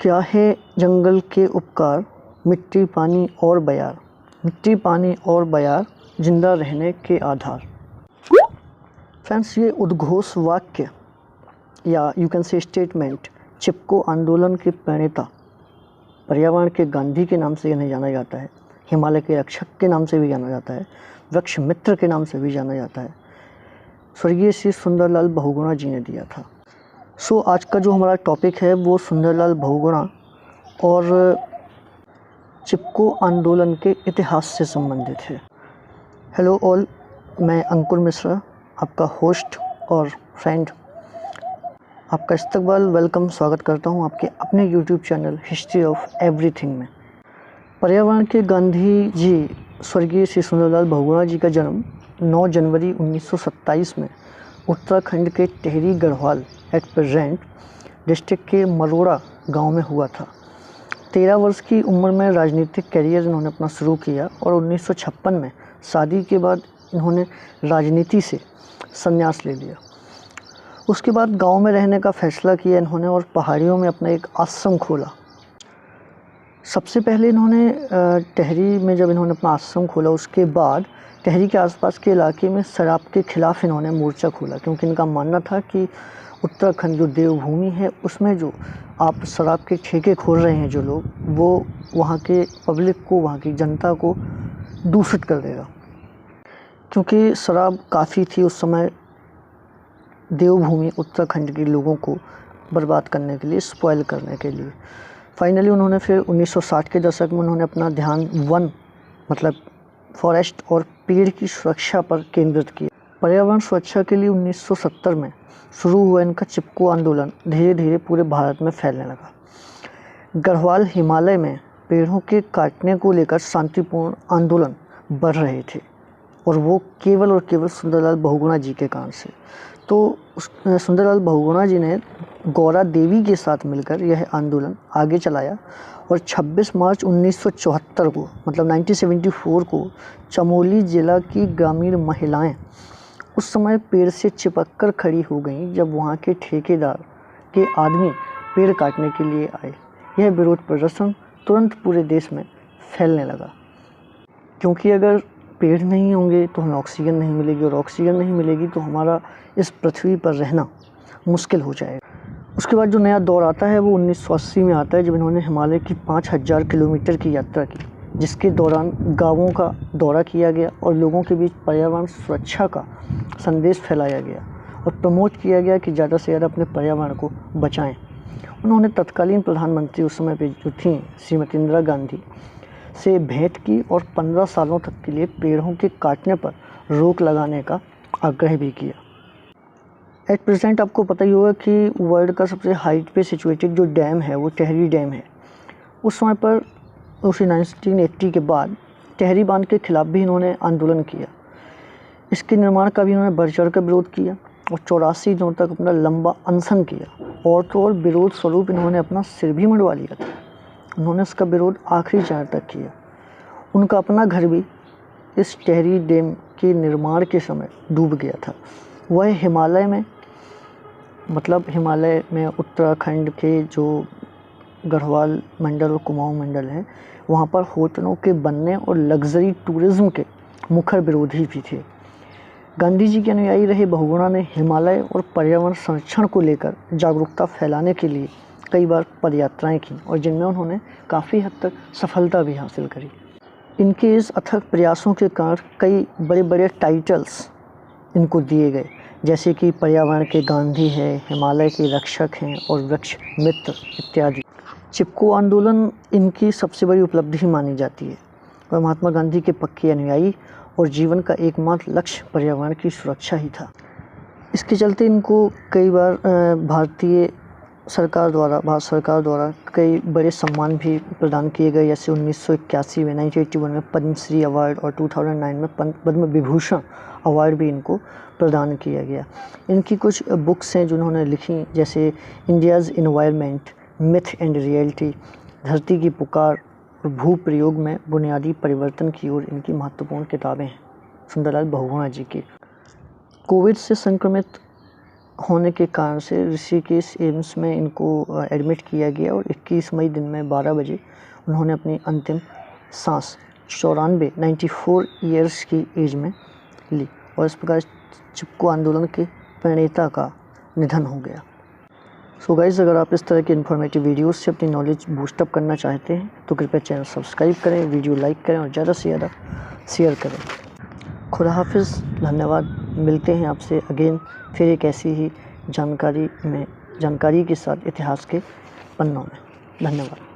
क्या है जंगल के उपकार, मिट्टी पानी और बयार, मिट्टी पानी और बयार जिंदा रहने के आधार। फ्रेंड्स, ये उद्घोष वाक्य या यू कैन से स्टेटमेंट चिपको आंदोलन के प्रणेता, पर्यावरण के गांधी के नाम से इन्हें जाना जाता है, हिमालय के रक्षक के नाम से भी जाना जाता है, वृक्ष मित्र के नाम से भी जाना जाता है, स्वर्गीय श्री सुंदरलाल बहुगुणा जी ने दिया था। आज का जो हमारा टॉपिक है वो सुंदरलाल बहुगुणा और चिपको आंदोलन के इतिहास से संबंधित है। हेलो ऑल, मैं अंकुर मिश्रा, आपका होस्ट और फ्रेंड, आपका इस्तकबाल वेलकम स्वागत करता हूं आपके अपने YouTube channel history of everything में। पर्यावरण के गांधी जी स्वर्गीय श्री सुंदरलाल बहुगुणा जी का जन्म 9 जनवरी 1927 में उत्तराखंड के Tehri Garhwal at present district के मरोड़ा गांव में हुआ था। 13 वर्ष की उम्र में राजनीतिक करियर इन्होंने अपना शुरू किया और 1956 में शादी के बाद इन्होंने राजनीति से संन्यास ले लिया। उसके बाद गांव में रहने का फैसला किया इन्होंने और पहाड़ियों में अपना एक आश्रम खोला। सबसे पहले इन्होंने टिहरी में जब इन्होंने अपना आश्रम खोला, उसके बाद टिहरी के आसपास के इलाके में शराब के खिलाफ इन्होंने मोर्चा खोला, क्योंकि इनका मानना था कि उत्तराखंड जो देवभूमि है उसमें जो आप शराब के ठेके खोल रहे हैं जो लोग, वो वहाँ के पब्लिक को, वहाँ की जनता को दूषित कर देगा। क्योंकि शराब काफ़ी थी उस समय देवभूमि उत्तराखंड के लोगों को बर्बाद करने के लिए, स्पॉइल करने के लिए। फाइनली उन्होंने फिर 1960 के दशक में उन्होंने अपना ध्यान वन मतलब फॉरेस्ट और पेड़ की सुरक्षा पर केंद्रित किया। पर्यावरण सुरक्षा के लिए 1970 में शुरू हुआ इनका चिपको आंदोलन धीरे धीरे पूरे भारत में फैलने लगा। गढ़वाल हिमालय में पेड़ों के काटने को लेकर शांतिपूर्ण आंदोलन बढ़ रहे थे और वो केवल और केवल सुंदरलाल बहुगुणा जी के कारण से। तो सुंदरलाल बहुगुणा जी ने गौरा देवी के साथ मिलकर यह आंदोलन आगे चलाया और 26 मार्च 1974 को मतलब 1974 को चमोली जिला की ग्रामीण महिलाएं उस समय पेड़ से चिपक कर खड़ी हो गईं जब वहां के ठेकेदार के आदमी पेड़ काटने के लिए आए। यह विरोध प्रदर्शन तुरंत पूरे देश में फैलने लगा, क्योंकि अगर पेड़ नहीं होंगे तो हमें ऑक्सीजन नहीं मिलेगी और ऑक्सीजन नहीं मिलेगी तो हमारा इस पृथ्वी पर रहना मुश्किल हो जाएगा। उसके बाद जो नया दौर आता है वो 1980 में आता है, जब इन्होंने हिमालय की 5000 किलोमीटर की यात्रा की, जिसके दौरान गांवों का दौरा किया गया और लोगों के बीच पर्यावरण सुरक्षा का संदेश फैलाया गया और प्रमोट किया गया कि ज़्यादा से ज़्यादा अपने पर्यावरण को बचाएं। उन्होंने तत्कालीन प्रधानमंत्री उस समय पे जो थी श्रीमती इंदिरा गांधी से भेंट की और 15 सालों तक के लिए पेड़ों के काटने पर रोक लगाने का आग्रह भी किया। एट प्रेजेंट आपको पता ही होगा कि वर्ल्ड का सबसे हाइट पे सिचुएटेड जो डैम है वो टिहरी डैम है। उस समय पर उसी 1980 के बाद टिहरी बांध के खिलाफ भी इन्होंने आंदोलन किया। इसके निर्माण का भी इन्होंने बढ़ चढ़ कर विरोध किया और 84 दिनों तक अपना लंबा अनशन किया और तो और विरोध स्वरूप इन्होंने अपना सिर भी मंडवा लिया था। उन्होंने इसका विरोध आखिरी क्षण तक किया। उनका अपना घर भी इस टिहरी डैम के निर्माण के समय डूब गया था। वह हिमालय में उत्तराखंड के जो गढ़वाल मंडल और कुमाऊं मंडल है, वहाँ पर होटलों के बनने और लग्जरी टूरिज्म के मुखर विरोधी भी थे। गांधी जी के अनुयायी रहे बहुगुणा ने हिमालय और पर्यावरण संरक्षण को लेकर जागरूकता फैलाने के लिए कई बार पदयात्राएं की और जिनमें उन्होंने काफ़ी हद तक सफलता भी हासिल करी। इनके इस अथक प्रयासों के कारण कई बड़े बड़े टाइटल्स इनको दिए गए, जैसे कि पर्यावरण के गांधी है, हिमालय के रक्षक हैं और वृक्ष मित्र इत्यादि। चिपको आंदोलन इनकी सबसे बड़ी उपलब्धि मानी जाती है। वह महात्मा गांधी के पक्के अनुयायी और जीवन का एकमात्र लक्ष्य पर्यावरण की सुरक्षा ही था। इसके चलते इनको कई बार भारत सरकार द्वारा कई बड़े सम्मान भी प्रदान किए गए, जैसे 1981 में 1981 में पद्मश्री अवार्ड और 2009 में पद्म विभूषण अवार्ड भी इनको प्रदान किया गया। इनकी कुछ बुक्स हैं जो उन्होंने लिखी, जैसे India's environment, myth and reality, धरती की पुकार और भू प्रयोग में बुनियादी परिवर्तन की ओर इनकी महत्वपूर्ण किताबें हैं सुंदरलाल बहुगुणा जी की। कोविड से संक्रमित होने के कारण से ऋषिकेश एम्स में इनको एडमिट किया गया और 21 मई दिन में 12 बजे उन्होंने अपनी अंतिम सांस 94 ईयर्स की एज में ली और इस प्रकार चिपको आंदोलन के प्रणेता का निधन हो गया। सो गाइस, अगर आप इस तरह के इन्फॉर्मेटिव वीडियोस से अपनी नॉलेज बूस्टअप करना चाहते हैं तो कृपया चैनल सब्सक्राइब करें, वीडियो लाइक करें और ज़्यादा से ज़्यादा शेयर करें। खुदा हाफिज़, धन्यवाद। मिलते हैं आपसे अगेन फिर एक ऐसी ही जानकारी के साथ इतिहास के पन्नों में। धन्यवाद।